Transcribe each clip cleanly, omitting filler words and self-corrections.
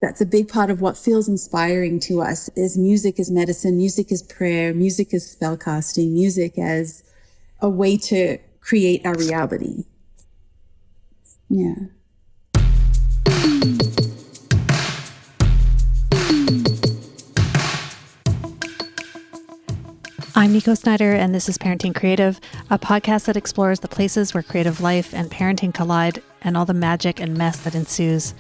that's a big part of what feels inspiring to us is music as medicine, music as prayer, music as spellcasting, music as a way to create our reality. Yeah. I'm Nikko Snyder, and this is Parenting Creative, a podcast that explores the places where creative life and parenting collide and all the magic and mess that ensues.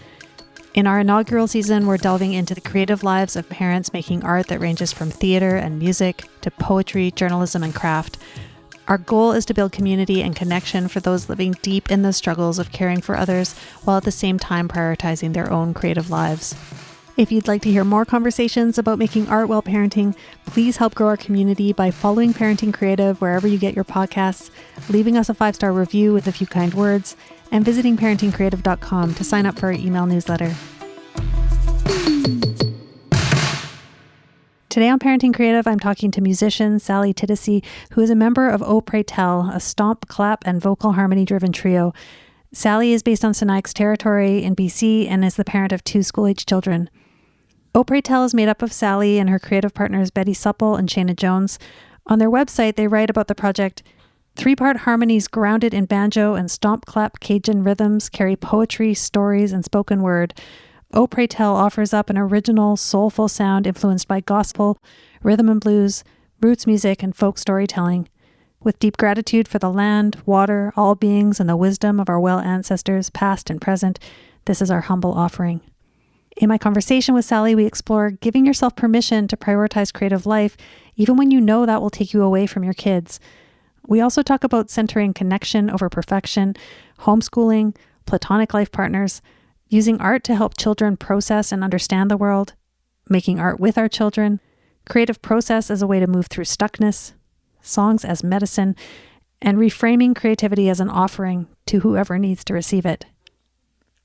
In our inaugural season, we're delving into the creative lives of parents making art that ranges from theater and music to poetry, journalism, and craft. Our goal is to build community and connection for those living deep in the struggles of caring for others while at the same time prioritizing their own creative lives. If you'd like to hear more conversations about making art while parenting, please help grow our community by following Parenting Creative wherever you get your podcasts, leaving us a 5-star review with a few kind words, and visiting parentingcreative.com to sign up for our email newsletter. Today on Parenting Creative, I'm talking to musician Sally Titasey, who is a member of Oh Pray Tell, a stomp, clap, and vocal harmony-driven trio. Sally is based on Sinaiax territory in BC and is the parent of 2 school-age children. Oh Pray Tell is made up of Sally and her creative partners Betty Supple and Shayna Jones. On their website, they write about the project. 3-part harmonies grounded in banjo and stomp clap Cajun rhythms carry poetry, stories, and spoken word. Oh Pray Tell offers up an original, soulful sound influenced by gospel, rhythm and blues, roots music, and folk storytelling. With deep gratitude for the land, water, all beings, and the wisdom of our well ancestors, past and present, this is our humble offering. In my conversation with Sally, we explore giving yourself permission to prioritize creative life, even when you know that will take you away from your kids. We also talk about centering connection over perfection, homeschooling, Platonic life partners, using art to help children process and understand the world, making art with our children, creative process as a way to move through stuckness, songs as medicine, and reframing creativity as an offering to whoever needs to receive it.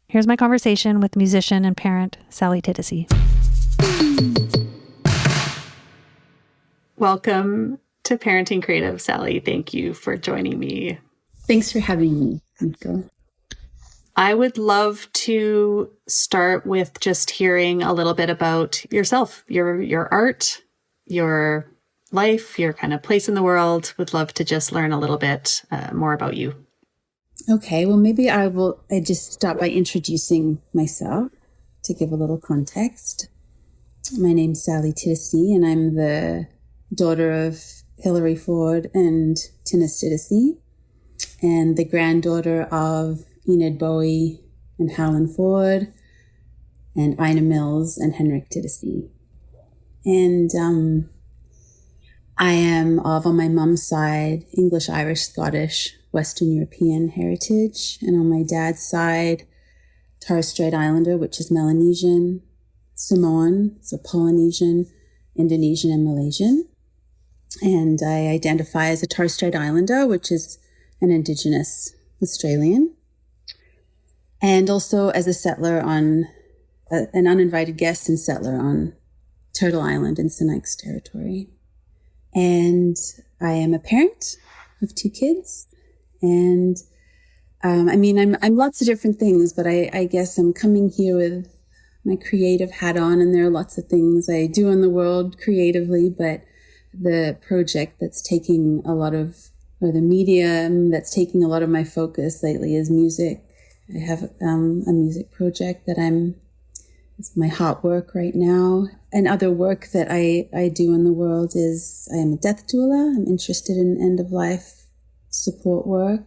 Here's my conversation with musician and parent Sally Titasey. Welcome to Parenting Creative, Sally. Thank you for joining me. Thanks for having me, Nikko. I would love to start with just hearing a little bit about yourself, your art, your life, your kind of place in the world. Would love to just learn a little bit more about you. Okay, well, maybe I just start by introducing myself to give a little context. My name's Sally Titasey, and I'm the daughter of Hilary Ford and Tinnis Titasey, and the granddaughter of Enid Bowie and Howland Ford, and Ina Mills and Henrik Titasey. And I am of, on my mum's side, English, Irish, Scottish, Western European heritage. And on my dad's side, Torres Strait Islander, which is Melanesian, Samoan, so Polynesian, Indonesian, and Malaysian. And I identify as a Torres Strait Islander, which is an Indigenous Australian. And also as a settler an uninvited guest and settler on Turtle Island in Sinaiax territory. And I am a parent of 2 kids. And I'm lots of different things, but I guess I'm coming here with my creative hat on, and there are lots of things I do in the world creatively, but the project that's taking the medium that's taking a lot of my focus lately is music. I have a music project that it's my heart work right now. And other work that I do in the world is I am a death doula. I'm interested in end-of-life support work,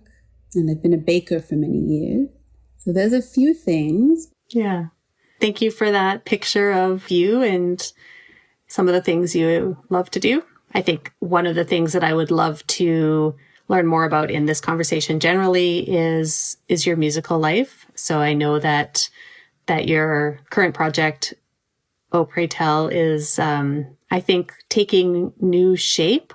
and I've been a baker for many years. So there's a few things. Yeah. Thank you for that picture of you and some of the things you love to do. I think one of the things that I would love to learn more about in this conversation generally is your musical life. So I know that your current project, Oh Pray Tell, is, I think, taking new shape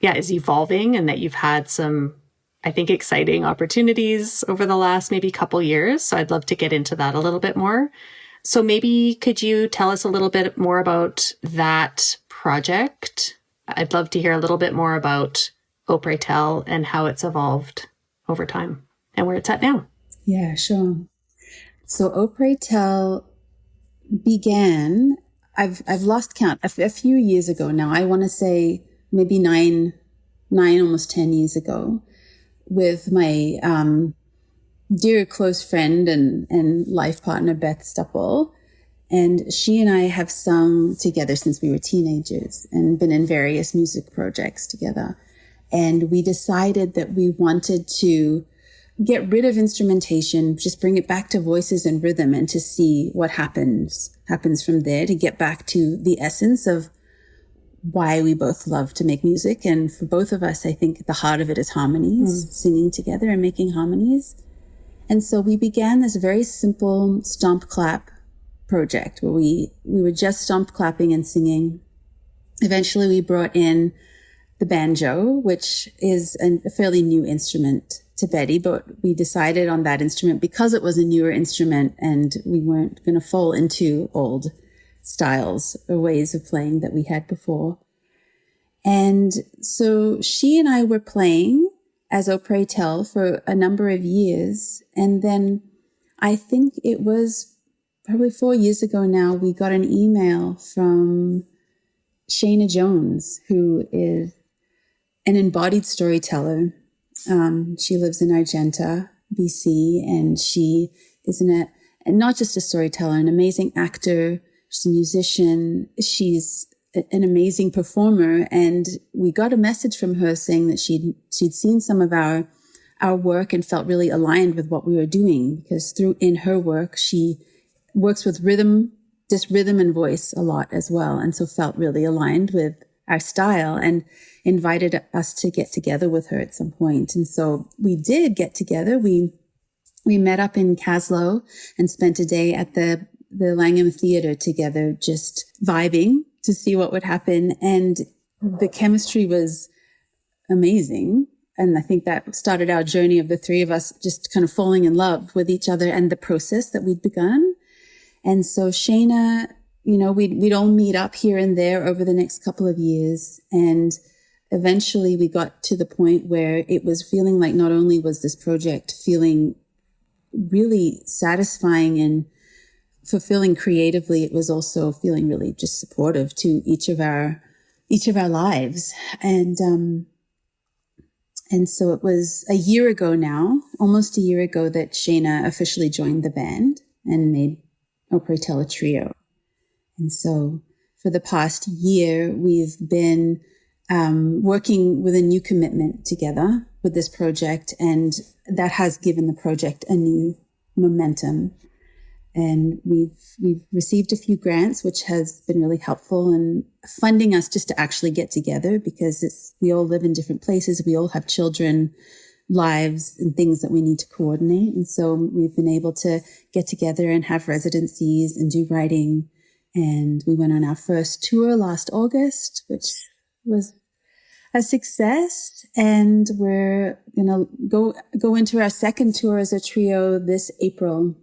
is evolving, and that you've had some, I think, exciting opportunities over the last maybe couple years. So I'd love to get into that a little bit more. So maybe could you tell us a little bit more about that project? I'd love to hear a little bit more about Oh Pray Tell and how it's evolved over time and where it's at now. Yeah, sure. So Oh Pray Tell began, I've lost count, a few years ago now. I want to say maybe nine, almost 10 years ago, with my dear close friend and life partner, Beth Stupple. And she and I have sung together since we were teenagers and been in various music projects together. And we decided that we wanted to get rid of instrumentation, just bring it back to voices and rhythm, and to see what happens from there, to get back to the essence of why we both love to make music. And for both of us, I think the heart of it is harmonies, singing together and making harmonies. And so we began this very simple stomp clap project where we were just stomp clapping and singing. Eventually we brought in the banjo, which is a fairly new instrument to Betty, but we decided on that instrument because it was a newer instrument and we weren't going to fall into old styles or ways of playing that we had before. And so she and I were playing as Au Pray Tell for a number of years. And then I think it was probably 4 years ago now, we got an email from Shayna Jones, who is an embodied storyteller. She lives in Argenta, BC, and she is and not just a storyteller, an amazing actor. She's a musician. She's an amazing performer. And we got a message from her saying that she'd seen some of our work and felt really aligned with what we were doing, because in her work, she works with rhythm and voice a lot as well. And so felt really aligned with our style and invited us to get together with her at some point. And so we did get together. We met up in Caslow and spent a day at the Langham Theatre together, just vibing to see what would happen. And the chemistry was amazing. And I think that started our journey of the three of us just kind of falling in love with each other and the process that we'd begun. And so Shayna, we'd all meet up here and there over the next couple of years. And eventually we got to the point where it was feeling like not only was this project feeling really satisfying and fulfilling creatively, it was also feeling really just supportive to each of our lives. And so it was a year ago now, almost a year ago, that Shayna officially joined the band and made Au Pray Tell a trio. And so for the past year, we've been working with a new commitment together with this project, and that has given the project a new momentum. And we've received a few grants, which has been really helpful in funding us just to actually get together, because we all live in different places. We all have children, lives, and things that we need to coordinate. And so we've been able to get together and have residencies and do writing. And we went on our first tour last August, which was a success. And we're going to go into our second tour as a trio this April.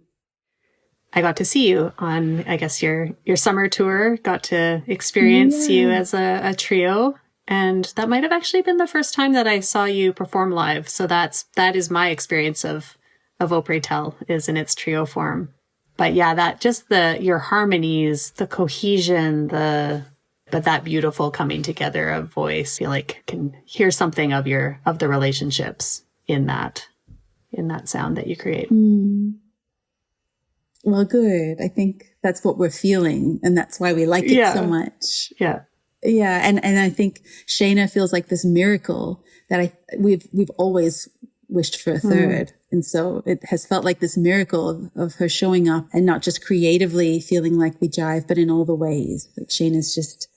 I got to see you on, I guess, your summer tour, got to experience you as a trio. And that might have actually been the first time that I saw you perform live. So that is my experience of Au Pray Tell, is in its trio form. But yeah, that just your harmonies, the cohesion, but that beautiful coming together of voice, I feel like can hear something of the relationships in that sound that you create. Well, good. I think that's what we're feeling, and that's why we like it so much. Yeah. Yeah. And I think Shayna feels like this miracle that we've always wished for a third. And so it has felt like this miracle of her showing up, and not just creatively feeling like we jive, but in all the ways. Like Shayna's just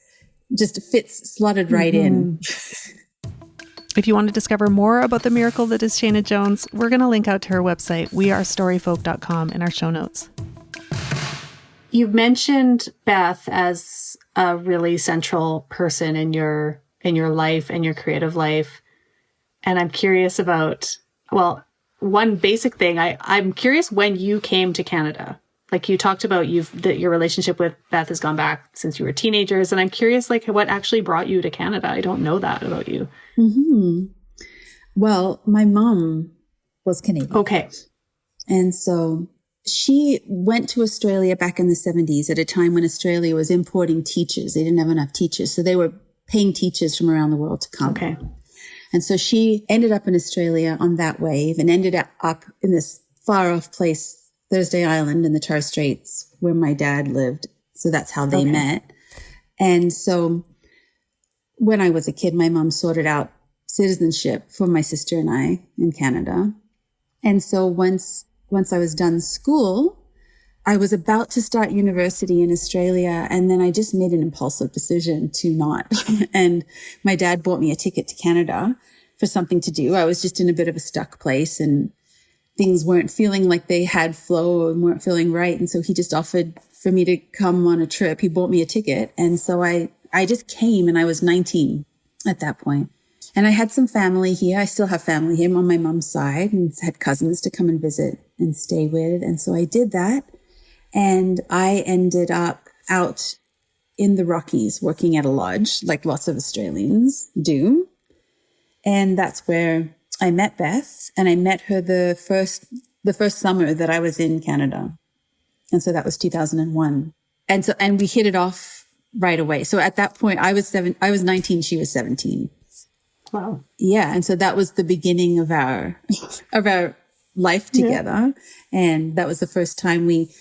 slotted right in. If you want to discover more about the miracle that is Shayna Jones, we're going to link out to her website, wearestoryfolk.com, in our show notes. You've mentioned Beth as a really central person in your life and your creative life. And I'm curious about, well, one basic thing, I'm curious when you came to Canada. Like you talked about that your relationship with Beth has gone back since you were teenagers. And I'm curious, like, what actually brought you to Canada? I don't know that about you. Mm-hmm. Well, my mom was Canadian. Okay. And so she went to Australia back in the 70s at a time when Australia was importing teachers. They didn't have enough teachers. So they were paying teachers from around the world to come. Okay. And so she ended up in Australia on that wave and ended up in this far off place, Thursday Island in the Torres Straits, where my dad lived. So that's how they met. And so when I was a kid, my mom sorted out citizenship for my sister and I in Canada. And so once I was done school, I was about to start university in Australia, and then I just made an impulsive decision to not. And my dad bought me a ticket to Canada for something to do. I was just in a bit of a stuck place, and things weren't feeling like they had flow and weren't feeling right. And so he just offered for me to come on a trip. He bought me a ticket. And so I just came, and I was 19 at that point. And I had some family here. I still have family here on my mom's side, and had cousins to come and visit and stay with. And so I did that. And I ended up out in the Rockies working at a lodge, like lots of Australians do. And that's where I met Beth, and I met her the first summer that I was in Canada. And so that was 2001. And we hit it off right away. So at that point, I was 19, she was 17. Wow. Yeah. And so that was the beginning of our life together. Yeah. And that was the first time we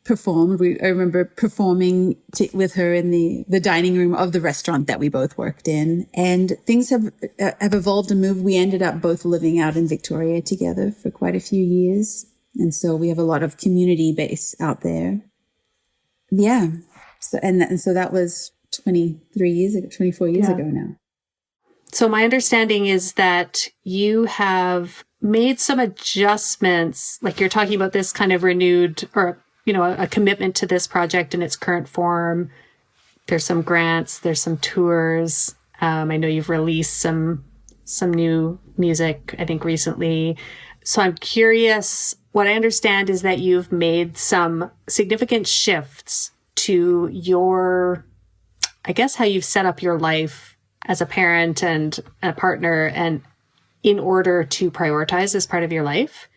performed. I remember performing with her in the dining room of the restaurant that we both worked in. And things have evolved and moved. We ended up both living out in Victoria together for quite a few years. And so we have a lot of community base out there. Yeah. So that was 24 years ago now. So my understanding is that you have made some adjustments, like you're talking about this kind of renewed or, a commitment to this project in its current form. There's some grants, there's some tours. I know you've released some new music, I think recently. So I'm curious, what I understand is that you've made some significant shifts to your, I guess, how you've set up your life as a parent and a partner, and in order to prioritize this part of your life.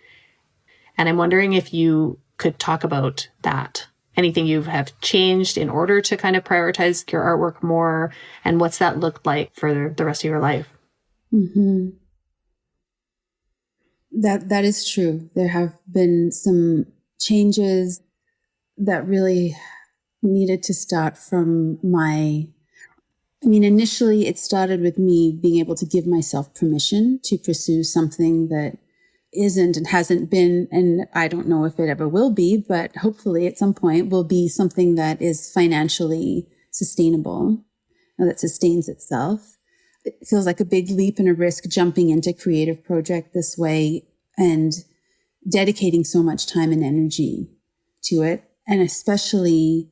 And I'm wondering if you could talk about that. Anything you have changed in order to kind of prioritize your artwork more, and what's that looked like for the rest of your life? Mm-hmm. That is true. There have been some changes that really needed to start from initially it started with me being able to give myself permission to pursue something that isn't and hasn't been, and I don't know if it ever will be, but hopefully at some point will be something that is financially sustainable, that sustains itself. It feels like a big leap and a risk jumping into a creative project this way and dedicating so much time and energy to it. And especially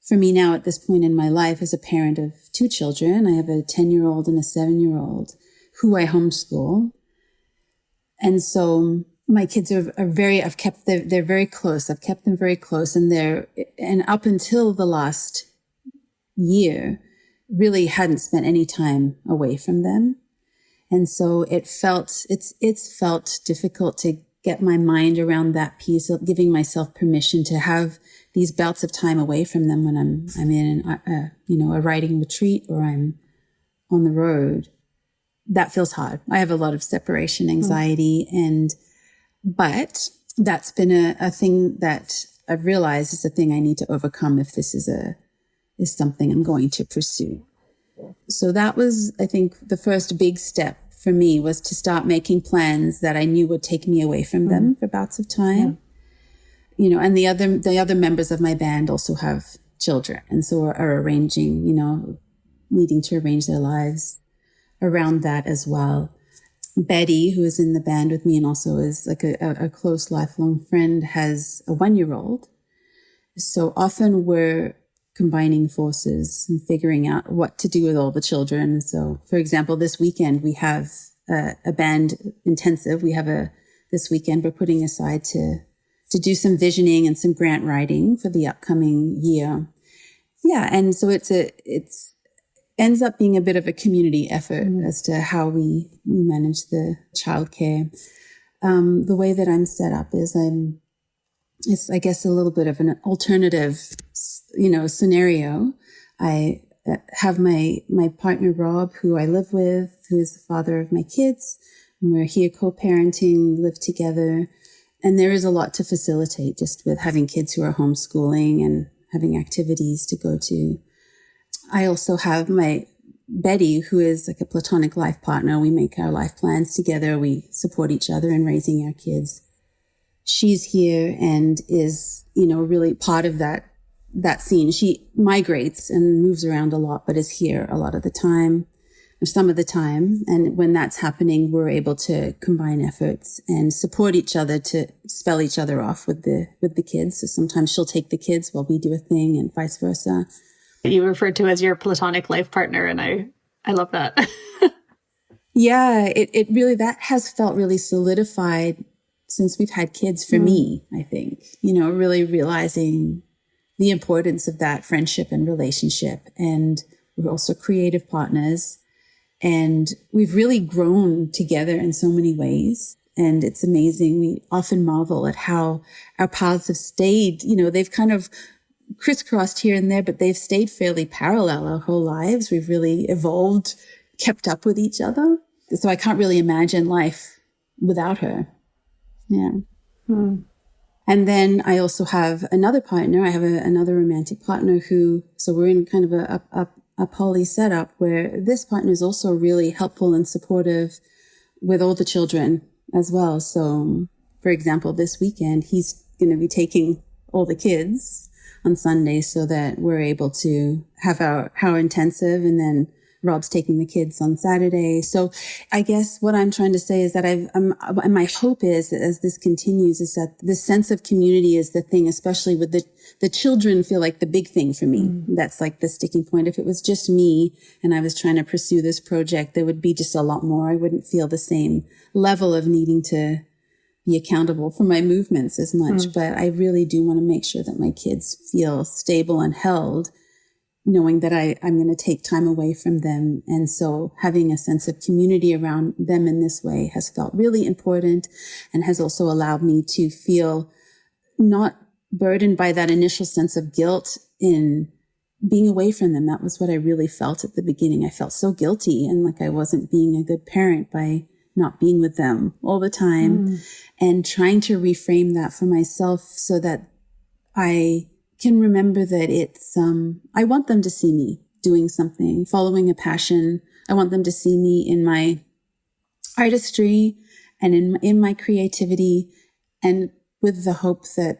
for me now at this point in my life as a parent of two children, I have a 10-year-old and a 7-year-old who I homeschool. And so my kids are very, they're very close. I've kept them very close, and up until the last year, really hadn't spent any time away from them. And so it's felt difficult to get my mind around that piece of giving myself permission to have these bouts of time away from them when I'm in a writing retreat or I'm on the road. That feels hard. I have a lot of separation anxiety, but that's been a thing that I've realized is a thing I need to overcome if this is something I'm going to pursue. So that was, I think, the first big step for me, was to start making plans that I knew would take me away from them for bouts of time. Yeah. And the other members of my band also have children, and so are arranging, needing to arrange their lives around that as well. Betty, who is in the band with me and also is like a close lifelong friend, has a 1-year-old. So often we're combining forces and figuring out what to do with all the children. So, for example, this weekend we have a band intensive. This weekend we're putting aside to do some visioning and some grant writing for the upcoming year. Yeah, and so it's ends up being a bit of a community effort as to how we manage the childcare. The way that I'm set up is it's, I guess, a little bit of an alternative, scenario. I have my partner, Rob, who I live with, who is the father of my kids. And we're here co-parenting, live together. And there is a lot to facilitate just with having kids who are homeschooling and having activities to go to. I also have my Betty, who is like a platonic life partner. We make our life plans together. We support each other in raising our kids. She's here and is, really part of that scene. She migrates and moves around a lot, but is here a lot of the time, or some of the time. And when that's happening, we're able to combine efforts and support each other to spell each other off with the kids. So sometimes she'll take the kids while we do a thing and vice versa. You referred to as your platonic life partner, and I love that. Yeah, it really, that has felt really solidified since we've had kids for me, I think, really realizing the importance of that friendship and relationship. And we're also creative partners, and we've really grown together in so many ways. And it's amazing. We often marvel at how our paths have stayed, they've kind of crisscrossed here and there, but they've stayed fairly parallel our whole lives. We've really evolved, kept up with each other. So I can't really imagine life without her. Yeah. And then I also have another partner. I have another romantic partner so we're in kind of a poly setup where this partner is also really helpful and supportive with all the children as well. So for example, this weekend, he's going to be taking all the kids on Sunday so that we're able to have our intensive, and then Rob's taking the kids on Saturday. So I guess what I'm trying to say is that and my hope is that as this continues is that this sense of community is the thing, especially with the children feel like the big thing for me. That's like the sticking point. If it was just me and I was trying to pursue this project, there would be just a lot more. I wouldn't feel the same level of needing to be accountable for my movements as much. But I really do want to make sure that my kids feel stable and held, knowing that I'm going to take time away from them. And so having a sense of community around them in this way has felt really important, and has also allowed me to feel not burdened by that initial sense of guilt in being away from them. That was what I really felt at the beginning. I felt so guilty and like I wasn't being a good parent by not being with them all the time, and trying to reframe that for myself so that I can remember that it's, I want them to see me doing something, following a passion. I want them to see me in my artistry and in my creativity, and with the hope that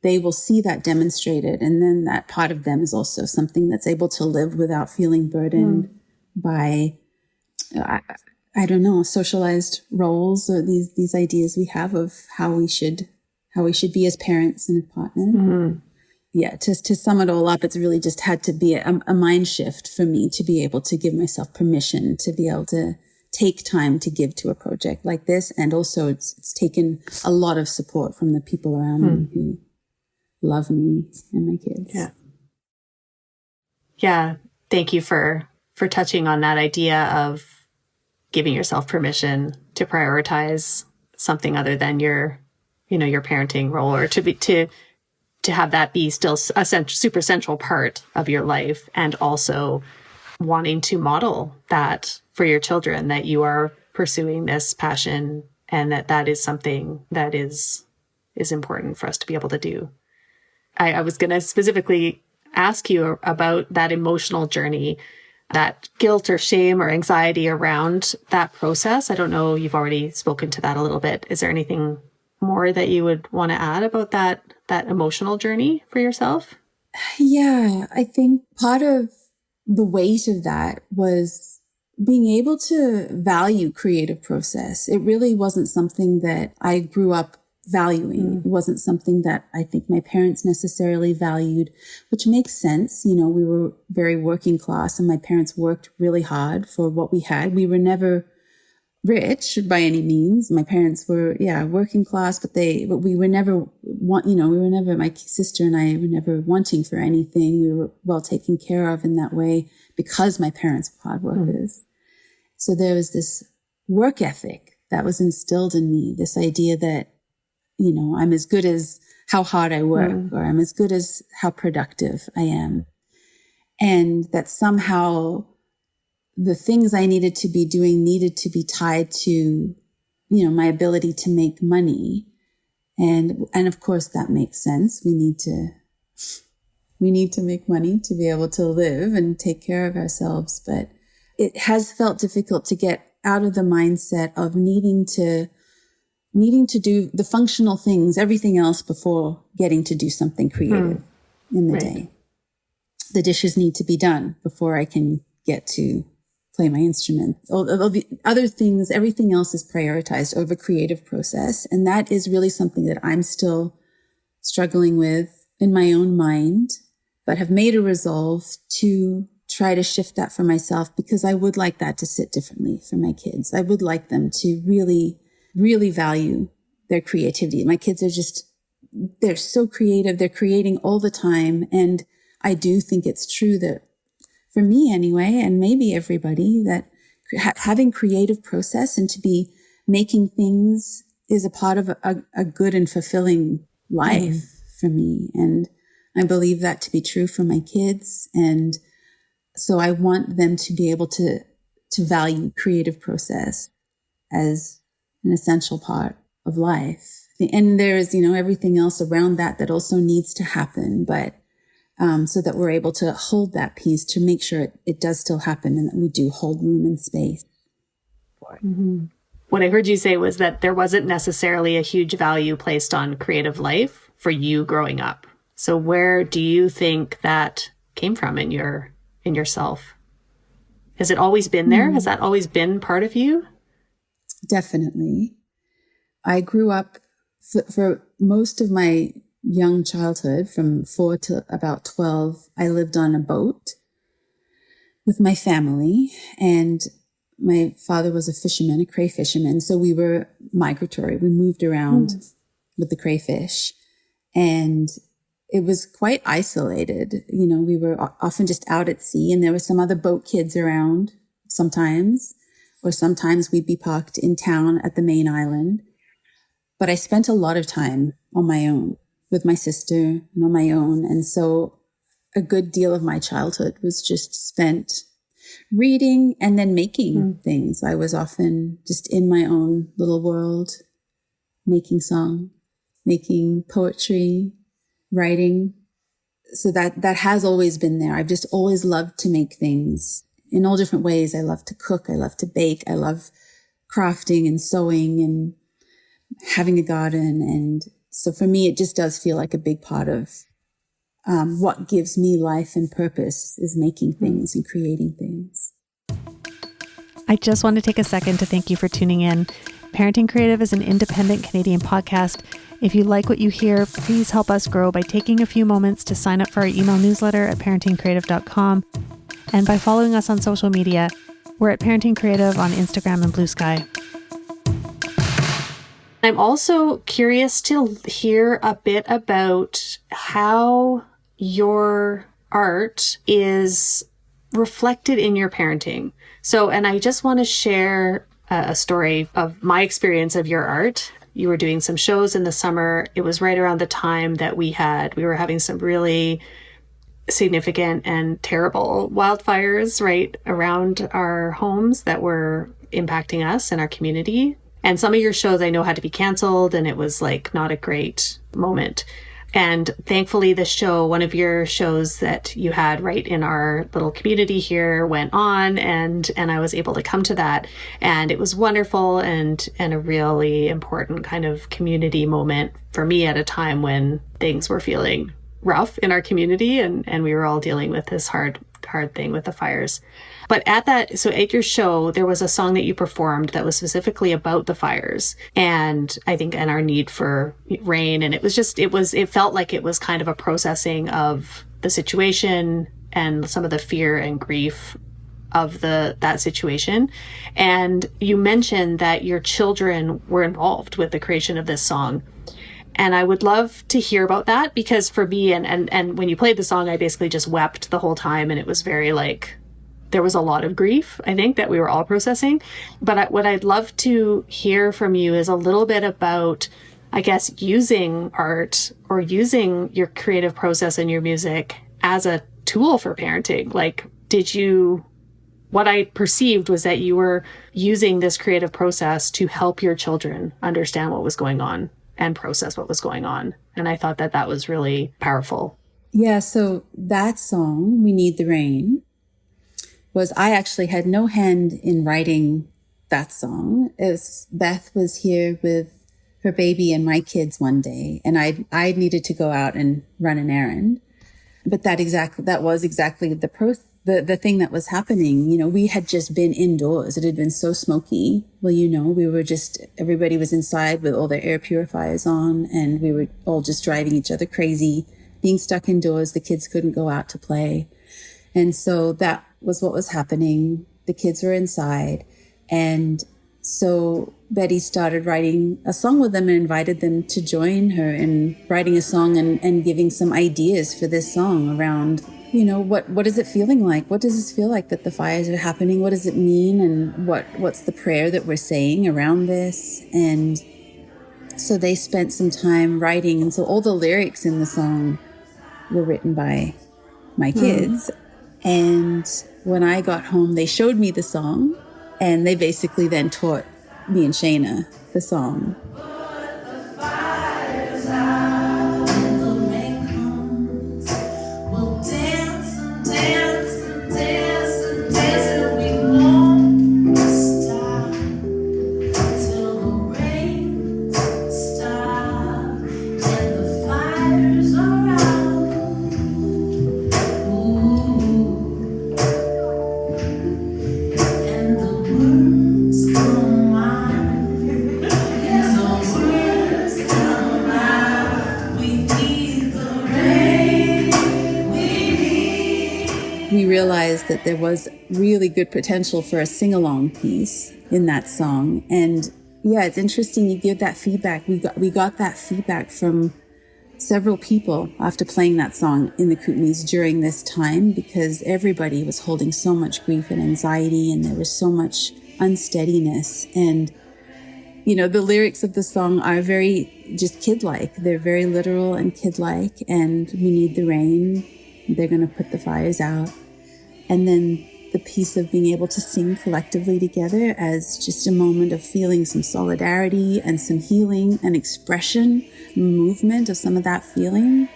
they will see that demonstrated. And then that part of them is also something that's able to live without feeling burdened by, I don't know, socialized roles or these ideas we have of how we should be as parents and as partners. Yeah, to sum it all up, it's really just had to be a mind shift for me to be able to give myself permission to be able to take time to give to a project like this. And also it's taken a lot of support from the people around me who love me and my kids. Yeah. Yeah. Thank you for touching on that idea of giving yourself permission to prioritize something other than your parenting role, or to have that be still a super central part of your life, and also wanting to model that for your children, that you are pursuing this passion and that is something that is important for us to be able to do. I was going to specifically ask you about that emotional journey, that guilt or shame or anxiety around that process. I don't know, you've already spoken to that a little bit. Is there anything more that you would want to add about that emotional journey for yourself? Yeah, I think part of the weight of that was being able to value creative process. It really wasn't something that I grew up valuing. It wasn't something that I think my parents necessarily valued, which makes sense. We were very working class and my parents worked really hard for what we had. We were never rich by any means. My parents were, working class, but we were never my sister and I were never wanting for anything. We were well taken care of in that way because my parents were hard workers. So there was this work ethic that was instilled in me, this idea that I'm as good as how hard I work, or I'm as good as how productive I am. And that somehow the things I needed to be doing needed to be tied to, my ability to make money. And of course that makes sense. We need to make money to be able to live and take care of ourselves. But it has felt difficult to get out of the mindset of needing to do the functional things, everything else before getting to do something creative in the day. The dishes need to be done before I can get to play my instrument. All the other things, everything else is prioritized over creative process. And that is really something that I'm still struggling with in my own mind, but have made a resolve to try to shift that for myself, because I would like that to sit differently for my kids. I would like them to really, really value their creativity. My kids they're so creative. They're creating all the time. And I do think it's true that, for me anyway, and maybe everybody, that having creative process and to be making things is a part of a good and fulfilling life for me. And I believe that to be true for my kids. And so I want them to be able to value creative process as an essential part of life. And there's, everything else around that also needs to happen, but so that we're able to hold that piece to make sure it does still happen, and that we do hold room and space for it. Mm-hmm. What I heard you say was that there wasn't necessarily a huge value placed on creative life for you growing up. So where do you think that came from in yourself? Has it always been there? Has that always been part of you? Definitely. I grew up for most of my young childhood, from 4 to about 12, I lived on a boat with my family, and my father was a fisherman, a crayfish fisherman. So we were migratory. We moved around with the crayfish, and it was quite isolated. We were often just out at sea, and there were some other boat kids around sometimes, or sometimes we'd be parked in town at the main island. But I spent a lot of time on my own with my sister and on my own. And so a good deal of my childhood was just spent reading and then making things. I was often just in my own little world, making songs, making poetry, writing. So that has always been there. I've just always loved to make things in all different ways. I love to cook. I love to bake. I love crafting and sewing and having a garden. And so for me, it just does feel like a big part of what gives me life and purpose is making things and creating things. I just want to take a second to thank you for tuning in. Parenting Creative is an independent Canadian podcast. If you like what you hear, please help us grow by taking a few moments to sign up for our email newsletter at parentingcreative.com and by following us on social media. We're at Parenting Creative on Instagram and Blue Sky. I'm also curious to hear a bit about how your art is reflected in your parenting. So, and I just want to share a story of my experience of your art. You were doing some shows in the summer. It was right around the time that we were having some really significant and terrible wildfires right around our homes that were impacting us and our community. And some of your shows I know had to be canceled, and it was like not a great moment. And thankfully one of your shows that you had right in our little community here went on, and I was able to come to that. And it was wonderful and a really important kind of community moment for me at a time when things were feeling rough in our community, and we were all dealing with this hard thing with the fires. But at your show, there was a song that you performed that was specifically about the fires, and I think, and our need for rain. And it felt like it was kind of a processing of the situation and some of the fear and grief of that situation. And you mentioned that your children were involved with the creation of this song. And I would love to hear about that, because for me, and when you played the song, I basically just wept the whole time. And it was very there was a lot of grief, I think, that we were all processing. But what I'd love to hear from you is a little bit about I guess, using art or using your creative process and your music as a tool for parenting. Like, what I perceived was that you were using this creative process to help your children understand what was going on and process what was going on. And I thought that that was really powerful. Yeah, so that song, We Need the Rain, I actually had no hand in writing that song. Beth was here with her baby and my kids one day, and I needed to go out and run an errand. But that was exactly the thing that was happening. You know, we had just been indoors. It had been so smoky. Well, you know, everybody was inside with all their air purifiers on, and we were all just driving each other crazy, being stuck indoors. The kids couldn't go out to play. And so that was what was happening. The kids were inside. And so Betty started writing a song with them and invited them to join her in writing a song and giving some ideas for this song around, you know, what is it feeling like? What does this feel like that the fires are happening? What does it mean? And what's the prayer that we're saying around this? And so they spent some time writing. And so all the lyrics in the song were written by my kids. And when I got home, they showed me the song, and they basically then taught me and Shayna the song. Realized that there was really good potential for a sing-along piece in that song. And yeah, it's interesting you give that feedback. We got that feedback from several people after playing that song in the Kootenays during this time, because everybody was holding so much grief and anxiety, and there was so much unsteadiness. And, you know, the lyrics of the song are very just kid-like. They're very literal and kid-like. And we need the rain. They're going to put the fires out. And then the piece of being able to sing collectively together as just a moment of feeling some solidarity and some healing and expression, movement of some of that feeling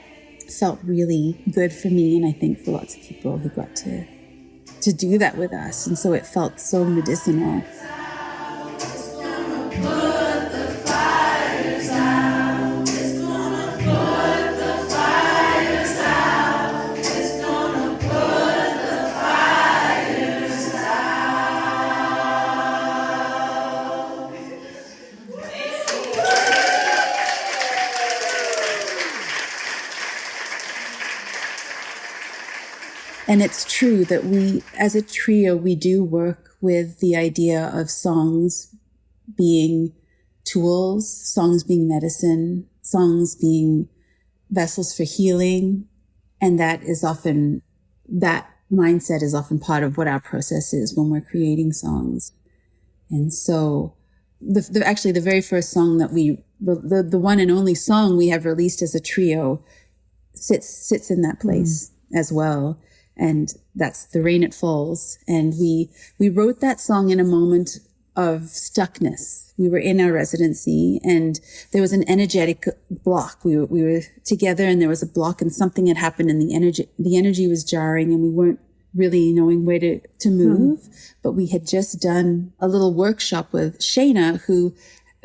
felt really good for me. And I think for lots of people who got to do that with us. And so it felt so medicinal. And it's true that we, as a trio, we do work with the idea of songs being tools, songs being medicine, songs being vessels for healing. And that mindset is often part of what our process is when we're creating songs. And so actually the very first song that the one and only song we have released as a trio sits in that place as well. And that's The Rain It Falls. And we wrote that song in a moment of stuckness. We were in our residency and there was an energetic block. We were together and there was a block, and something had happened, and the energy was jarring, and we weren't really knowing where to move. But we had just done a little workshop with Shayna, who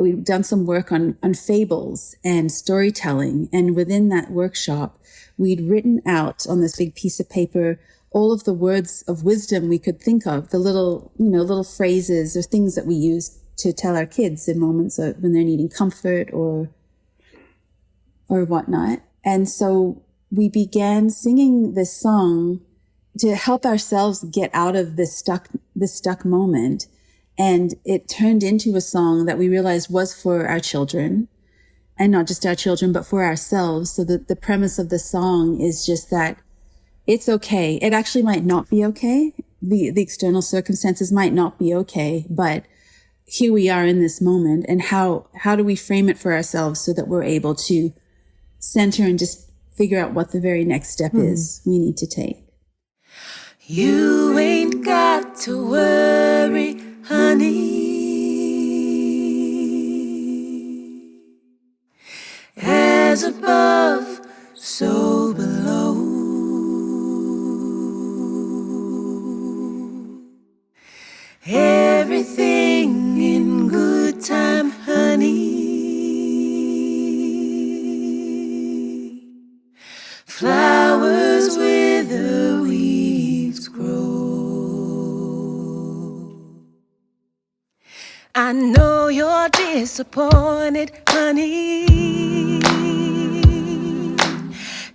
we'd done some work on fables and storytelling. And within that workshop, we'd written out on this big piece of paper all of the words of wisdom we could think of, the little phrases or things that we use to tell our kids in moments when they're needing comfort or whatnot. And so we began singing this song to help ourselves get out of this stuck moment. And it turned into a song that we realized was for our children, and not just our children, but for ourselves. So that the premise of the song is just that it's okay. It actually might not be okay. The external circumstances might not be okay, but here we are in this moment, and how do we frame it for ourselves so that we're able to center and just figure out what the very next step is we need to take. You ain't got to worry, honey. As above, so below. Everything in good time, honey. Flowers wither, weeds grow. I know you're disappointed, honey.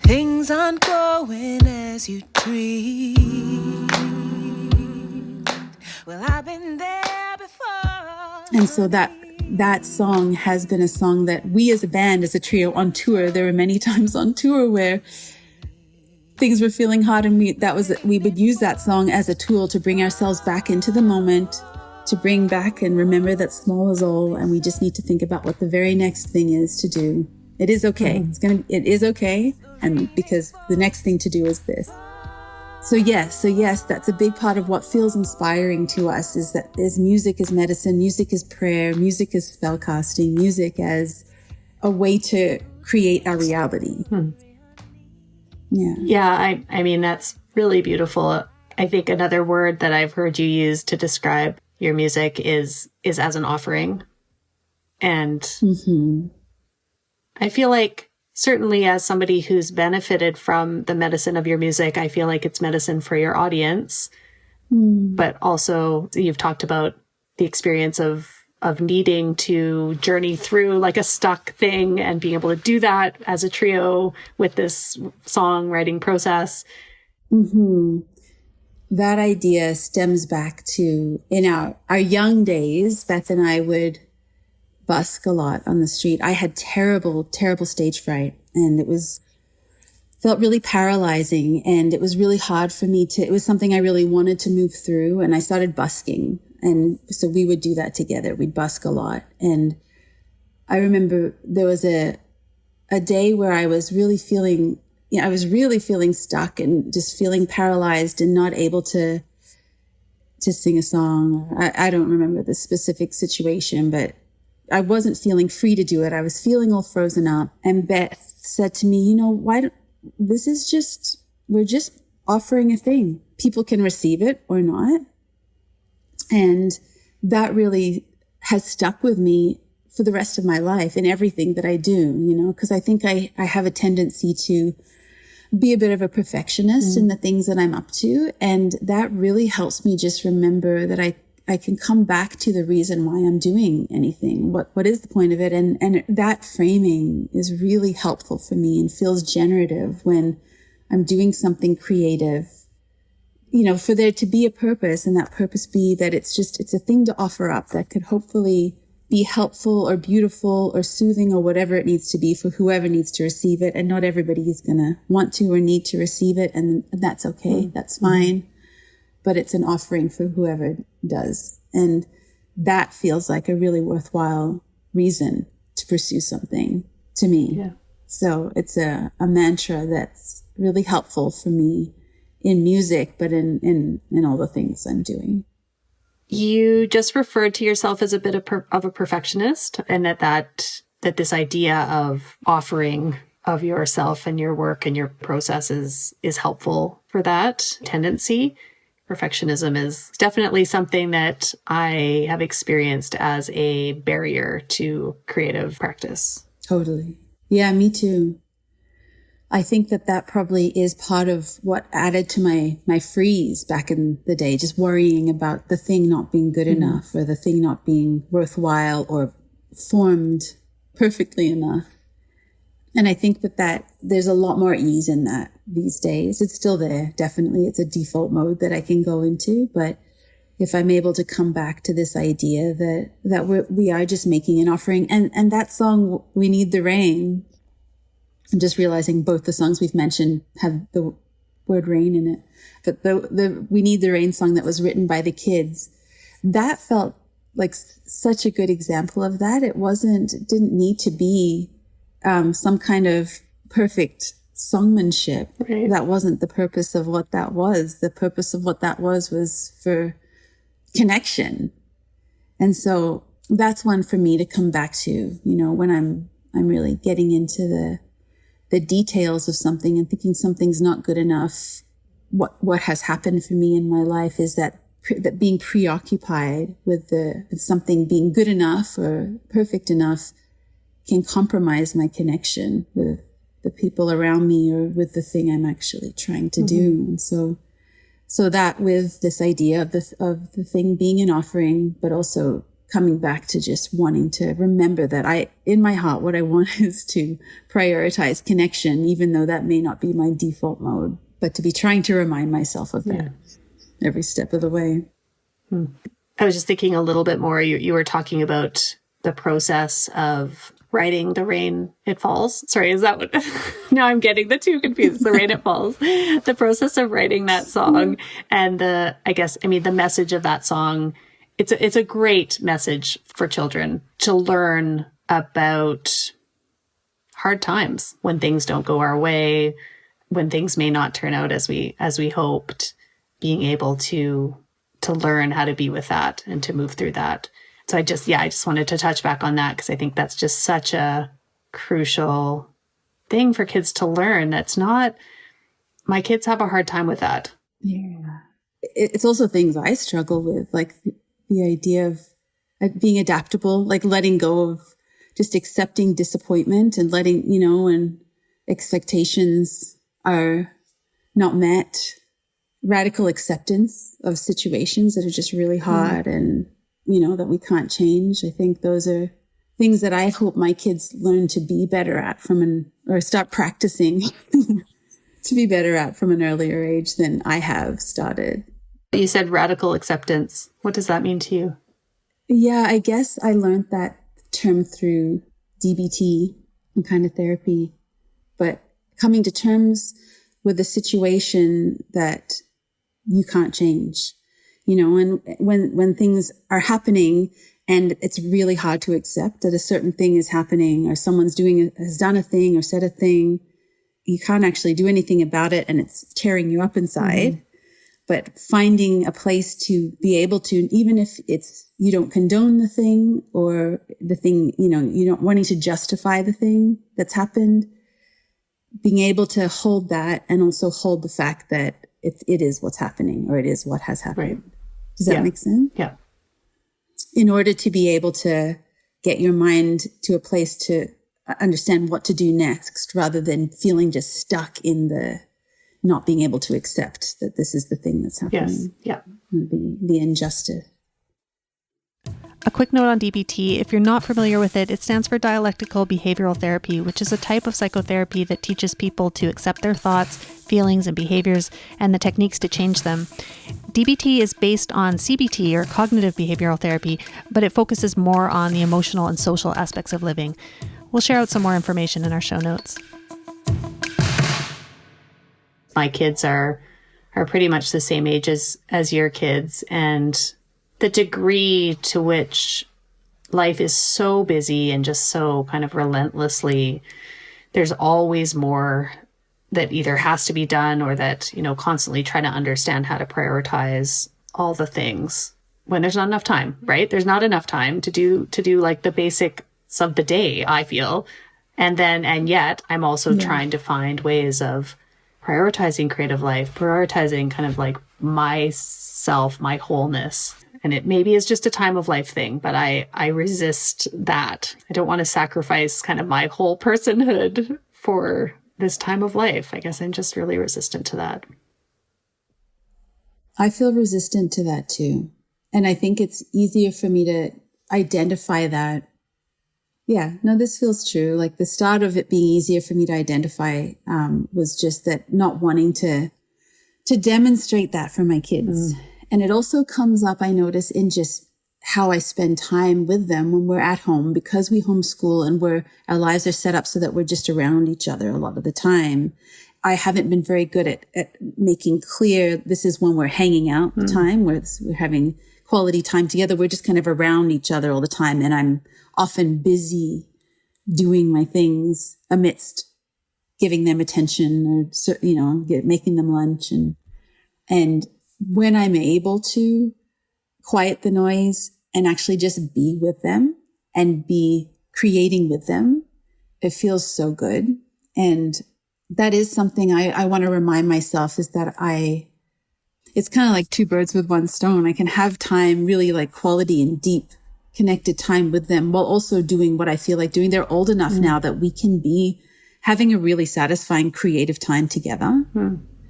Things aren't going as you dreamed. Well, I've been there before. And so that song has been a song that we as a band, as a trio on tour, there were many times on tour where things were feeling hard, and we would use that song as a tool to bring ourselves back into the moment, to bring back and remember that small is all, and we just need to think about what the very next thing is to do. It is okay. It is okay. And because the next thing to do is this. So yes, that's a big part of what feels inspiring to us, is music is medicine, music is prayer, music is spell casting, music as a way to create our reality. Yeah, I mean, that's really beautiful. I think another word that I've heard you use to describe your music is as an offering. And I feel like, certainly as somebody who's benefited from the medicine of your music, I feel like it's medicine for your audience. But also you've talked about the experience of needing to journey through like a stuck thing and being able to do that as a trio with this songwriting process. That idea stems back to, in our young days, Beth and I would busk a lot on the street. I had terrible, terrible stage fright, and felt really paralyzing, and it was really hard for me it was something I really wanted to move through, and I started busking. And so we would do that together. We'd busk a lot. And I remember there was a day where I was really feeling stuck and just feeling paralyzed and not able to sing a song. I don't remember the specific situation, but I wasn't feeling free to do it. I was feeling all frozen up. And Beth said to me, we're just offering a thing. People can receive it or not. And that really has stuck with me for the rest of my life in everything that I do, because I think I have a tendency to be a bit of a perfectionist in the things that I'm up to. And that really helps me just remember that I can come back to the reason why I'm doing anything. What is the point of it? And that framing is really helpful for me and feels generative when I'm doing something creative, for there to be a purpose, and that purpose be that it's a thing to offer up that could hopefully be helpful or beautiful or soothing or whatever it needs to be for whoever needs to receive it. And not everybody is going to want to or need to receive it. And that's okay. That's fine. But it's an offering for whoever does. And that feels like a really worthwhile reason to pursue something to me. Yeah. So it's a mantra that's really helpful for me in music, but in all the things I'm doing. You just referred to yourself as a bit of a perfectionist, and that this idea of offering of yourself and your work and your processes is helpful for that tendency. Perfectionism is definitely something that I have experienced as a barrier to creative practice. Totally. Yeah, me too. I think that probably is part of what added to my freeze back in the day, just worrying about the thing not being good enough or the thing not being worthwhile or formed perfectly enough. And I think that there's a lot more ease in that these days. It's still there. Definitely. It's a default mode that I can go into. But if I'm able to come back to this idea that we are just making an offering, and that song, We Need the Rain, I'm just realizing both the songs we've mentioned have the word rain in it. But the We Need the Rain song that was written by the kids, that felt like such a good example of that. It didn't need to be some kind of perfect songmanship. Right. That wasn't the purpose of what that was. The purpose of what that was for connection. And so that's one for me to come back to, you know, when I'm really getting into the details of something and thinking something's not good enough. What has happened for me in my life is that being preoccupied with something being good enough or perfect enough can compromise my connection with the people around me or with the thing I'm actually trying to do. And so that with this idea of the thing being an offering, but also coming back to just wanting to remember that in my heart, what I want is to prioritize connection, even though that may not be my default mode, but to be trying to remind myself of that every step of the way. I was just thinking a little bit more. You were talking about the process of writing The Rain It Falls. Sorry, is that what? Now I'm getting the two confused. The Rain It Falls. The process of writing that song and the message of that song. It's a great message for children to learn about hard times when things don't go our way, when things may not turn out as we hoped, being able to learn how to be with that and to move through that. So I just wanted to touch back on that because I think that's just such a crucial thing for kids to learn. That's not, my kids have a hard time with that. Yeah. It's also things I struggle with, like the idea of being adaptable, like letting go of just accepting disappointment and letting, when expectations are not met, radical acceptance of situations that are just really hard and, that we can't change. I think those are things that I hope my kids learn to be better at or start practicing to be better at from an earlier age than I have started. You said radical acceptance. What does that mean to you? Yeah, I guess I learned that term through DBT and kind of therapy, but coming to terms with a situation that you can't change, and when things are happening and it's really hard to accept that a certain thing is happening or someone's has done a thing or said a thing, you can't actually do anything about it and it's tearing you up inside. But finding a place to be able to, even if you don't condone the thing or the thing, you don't wanting to justify the thing that's happened, being able to hold that and also hold the fact that it is what's happening or it is what has happened. Right. Does that make sense? Yeah. In order to be able to get your mind to a place to understand what to do next rather than feeling just stuck in the not being able to accept that this is the thing that's happening. Yes. Yeah. The injustice. A quick note on DBT. If you're not familiar with it, it stands for dialectical behavioral therapy, which is a type of psychotherapy that teaches people to accept their thoughts, feelings, and behaviors, and the techniques to change them. DBT is based on CBT, or cognitive behavioral therapy, but it focuses more on the emotional and social aspects of living. We'll share out some more information in our show notes. My kids are pretty much the same age as your kids, and the degree to which life is so busy and just so kind of relentlessly, there's always more that either has to be done or that, constantly try to understand how to prioritize all the things when there's not enough time, right? There's not enough time to do like the basics of the day, I feel. And yet I'm also trying to find ways of prioritizing creative life, prioritizing kind of like myself, my wholeness. And it maybe is just a time of life thing, but I resist that. I don't want to sacrifice kind of my whole personhood for this time of life. I guess I'm just really resistant to that. I feel resistant to that too. And I think it's easier for me to identify that. Yeah, no, this feels true. Like the start of it being easier for me to identify was just that not wanting to demonstrate that for my kids. And it also comes up, I notice, in just how I spend time with them when we're at home, because we homeschool and our lives are set up so that we're just around each other a lot of the time. I haven't been very good at making clear this is when we're hanging out time, where we're having quality time together. We're just kind of around each other all the time. And I'm often busy doing my things amidst giving them attention or, making them lunch. And when I'm able to quiet the noise and actually just be with them and be creating with them, it feels so good. And that is something I want to remind myself is that it's kind of like two birds with one stone. I can have time, really like quality and deep connected time with them while also doing what I feel like doing. They're old enough now that we can be having a really satisfying creative time together,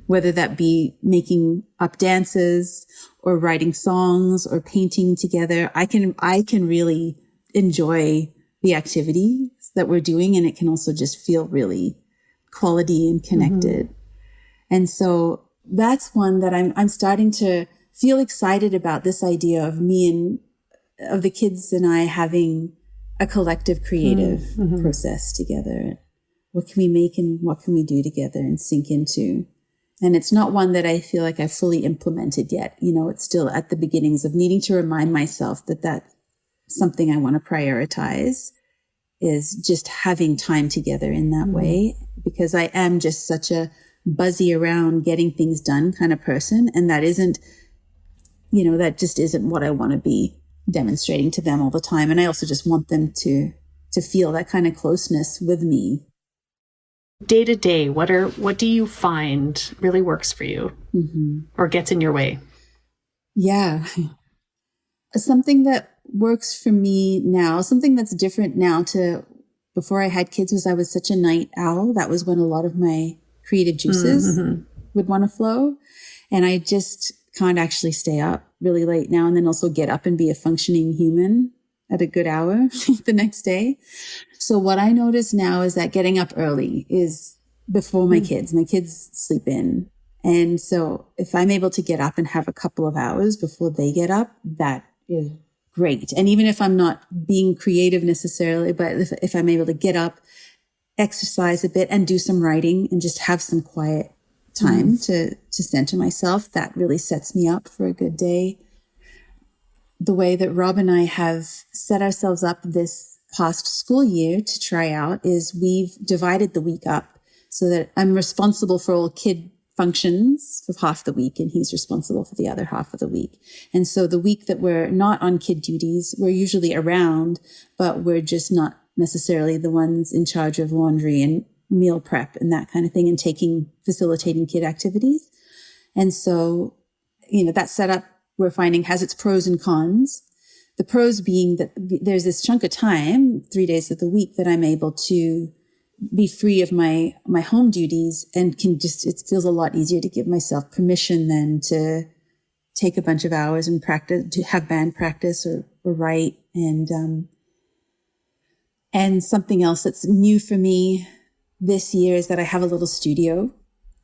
whether that be making up dances or writing songs or painting together. I can really enjoy the activities that we're doing, and it can also just feel really quality and connected. And so that's one that I'm starting to feel excited about, this idea of me and of the kids and I having a collective creative process together. What can we make and what can we do together and sink into? And it's not one that I feel like I've fully implemented yet. It's still at the beginnings of needing to remind myself that that's something I want to prioritize, is just having time together in that way, because I am just such a buzzy around getting things done kind of person. And that just isn't what I want to be demonstrating to them all the time. And I also just want them to feel that kind of closeness with me. Day to day, what do you find really works for you or gets in your way? Yeah. Something that works for me now, something that's different now to before I had kids, was I was such a night owl. That was when a lot of my creative juices would want to flow. And I just can't actually stay up really late now and then also get up and be a functioning human at a good hour the next day. So what I notice now is that getting up early is before my kids sleep in. And so if I'm able to get up and have a couple of hours before they get up, that is great. And even if I'm not being creative necessarily, but if I'm able to get up, exercise a bit and do some writing and just have some quiet time to center myself, that really sets me up for a good day. The way that Rob and I have set ourselves up this past school year to try out is we've divided the week up so that I'm responsible for all kid functions for half the week and he's responsible for the other half of the week. And so the week that we're not on kid duties, we're usually around, but we're just not necessarily the ones in charge of laundry and meal prep and that kind of thing and facilitating kid activities. And so, that setup we're finding has its pros and cons. The pros being that there's this chunk of time, 3 days of the week, that I'm able to be free of my home duties and it feels a lot easier to give myself permission than to take a bunch of hours and practice, to have band practice or write. And something else that's new for me this year is that I have a little studio,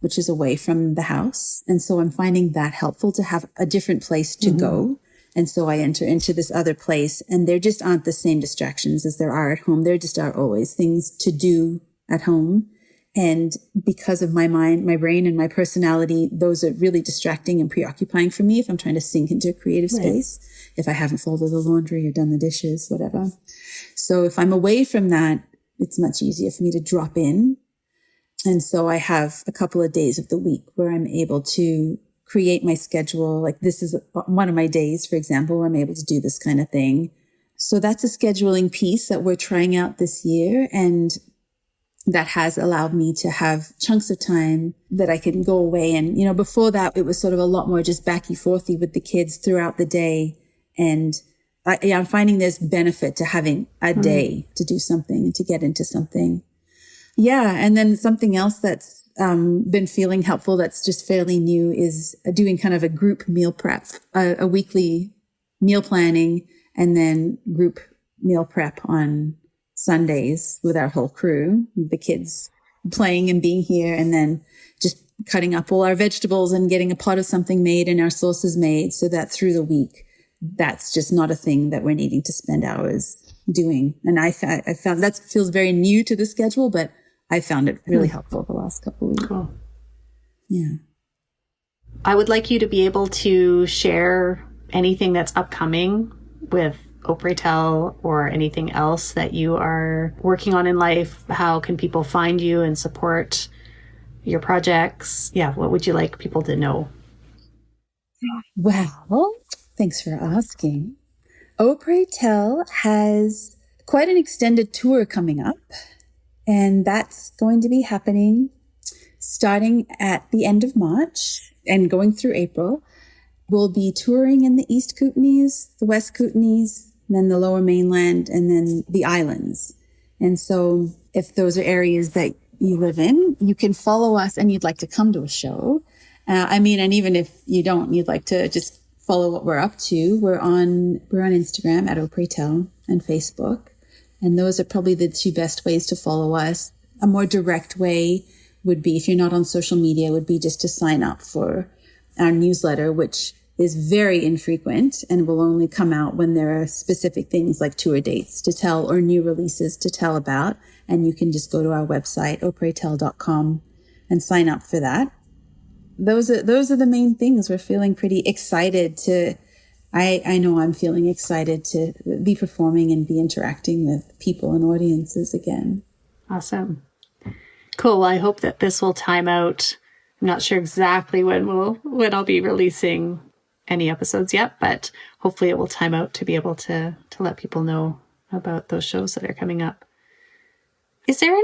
which is away from the house. And so I'm finding that helpful to have a different place to go. And so I enter into this other place and there just aren't the same distractions as there are at home. There just are always things to do at home. And because of my mind, my brain and my personality, those are really distracting and preoccupying for me if I'm trying to sink into a creative space, if I haven't folded the laundry or done the dishes, whatever. So if I'm away from that, it's much easier for me to drop in. And so I have a couple of days of the week where I'm able to create my schedule. Like this is one of my days, for example, where I'm able to do this kind of thing. So that's a scheduling piece that we're trying out this year. And that has allowed me to have chunks of time that I can go away. And, before that, it was sort of a lot more just backy forthy with the kids throughout the day. And I'm finding there's benefit to having a day to do something and to get into something. Yeah. And then something else that's been feeling helpful that's just fairly new is doing kind of a group meal prep, a weekly meal planning and then group meal prep on Sundays with our whole crew, the kids playing and being here, and then just cutting up all our vegetables and getting a pot of something made and our sauces made so that through the week, that's just not a thing that we're needing to spend hours doing. And I found that feels very new to the schedule, but I found it really helpful the last couple of weeks. Cool. Yeah. I would like you to be able to share anything that's upcoming with Au Pray Tell or anything else that you are working on in life? How can people find you and support your projects? Yeah, what would you like people to know? Well, thanks for asking. Au Pray Tell has quite an extended tour coming up, and that's going to be happening starting at the end of March and going through April. We'll be touring in the East Kootenays, the West Kootenays, then the Lower Mainland, and then the islands. And so if those are areas that you live in, you can follow us and you'd like to come to a show. And even if you don't, you'd like to just follow what we're up to. We're on Instagram at Au Pray Tell and Facebook. And those are probably the two best ways to follow us. A more direct way would be, if you're not on social media, would be just to sign up for our newsletter, which is very infrequent and will only come out when there are specific things like tour dates to tell or new releases to tell about. And you can just go to our website, aupraytell.com, and sign up for that. Those are the main things. We're feeling pretty excited I know I'm feeling excited to be performing and be interacting with people and audiences again. Awesome. Cool. Well, I hope that this will time out. I'm not sure exactly when I'll be releasing any episodes yet, but hopefully it will time out to be able to let people know about those shows that are coming up. Is there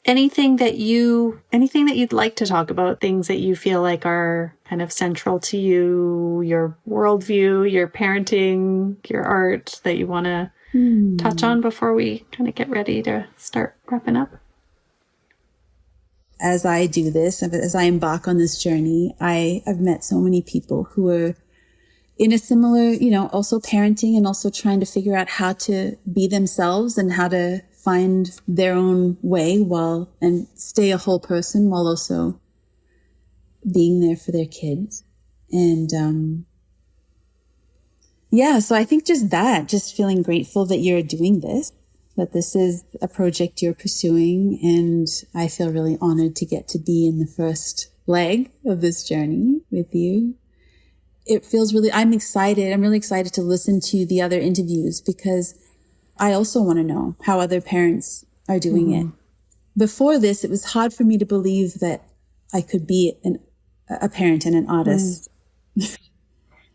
anything that you'd like to talk about, things that you feel like are kind of central to you, your worldview, your parenting, your art, that you want to touch on before we kind of get ready to start wrapping up? As I do this, as I embark on this journey, I've met so many people who are in a similar, also parenting and also trying to figure out how to be themselves and how to find their own way and stay a whole person while also being there for their kids. And, so I think just feeling grateful that you're doing this, that this is a project you're pursuing. And I feel really honored to get to be in the first leg of this journey with you. It feels I'm really excited to listen to the other interviews, because I also want to know how other parents are doing it. Before this, it was hard for me to believe that I could be a parent and an artist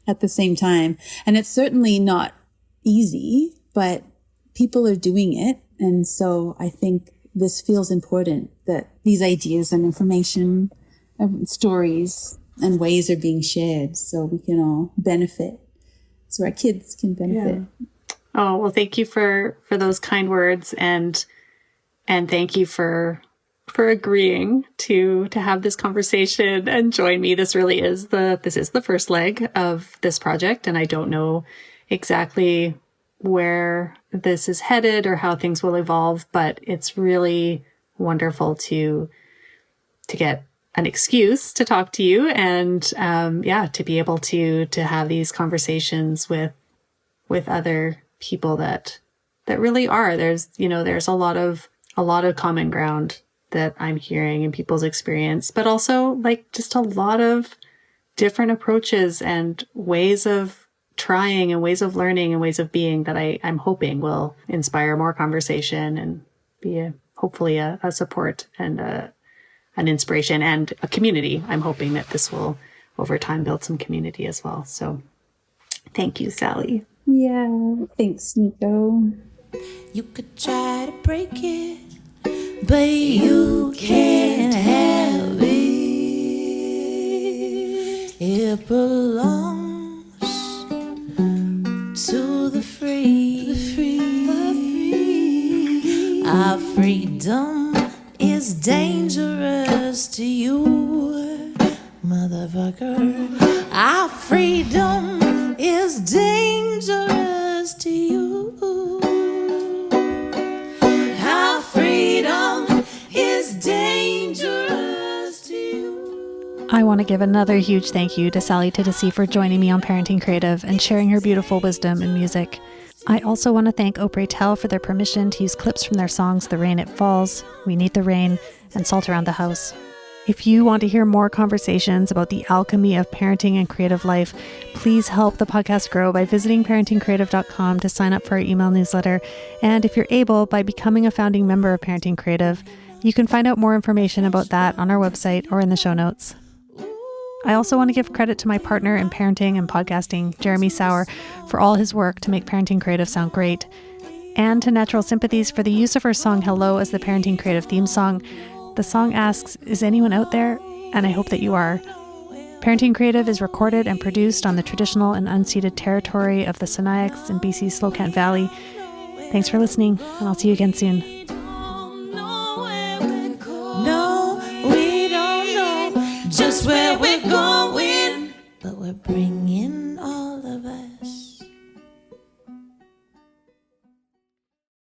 at the same time. And it's certainly not easy, but people are doing it. And so I think this feels important, that these ideas and information, stories and ways are being shared so we can all benefit, so our kids can benefit. Yeah. Oh, well, thank you for those kind words, and thank you for agreeing to have this conversation and join me. This really is the first leg of this project, and I don't know exactly where this is headed or how things will evolve, but it's really wonderful to get an excuse to talk to you and to be able to have these conversations with other people that really are. There's a lot of common ground that I'm hearing in people's experience, but also like just a lot of different approaches and ways of trying and ways of learning and ways of being that I'm hoping will inspire more conversation and be hopefully a support and an inspiration and a community. I'm hoping that this will over time build some community as well. So thank you, Sally. Yeah, thanks, Nikko. You could try to break it, but you can't have it. It belongs to the free. Our freedom is dangerous to you, motherfucker. Our freedom is dangerous to you. Our freedom is dangerous to you. I want to give another huge thank you to Sally Titasey for joining me on Parenting Creative and sharing her beautiful wisdom and music. I also want to thank Au Pray Tell for their permission to use clips from their songs The Rain It Falls, We Need the Rain, and Salt Around the House. If you want to hear more conversations about the alchemy of parenting and creative life, please help the podcast grow by visiting parentingcreative.com to sign up for our email newsletter. And if you're able, by becoming a founding member of Parenting Creative. You can find out more information about that on our website or in the show notes. I also want to give credit to my partner in parenting and podcasting, Jeremy Sauer, for all his work to make Parenting Creative sound great, and to Natural Sympathies for the use of her song Hello as the Parenting Creative theme song. The song asks, "Is anyone out there?" And I hope that you are. Parenting Creative is recorded and produced on the traditional and unceded territory of the Sinixt in BC's Slocan Valley. Thanks for listening, and I'll see you again soon. No, we don't know just where we're going, but we're bringing all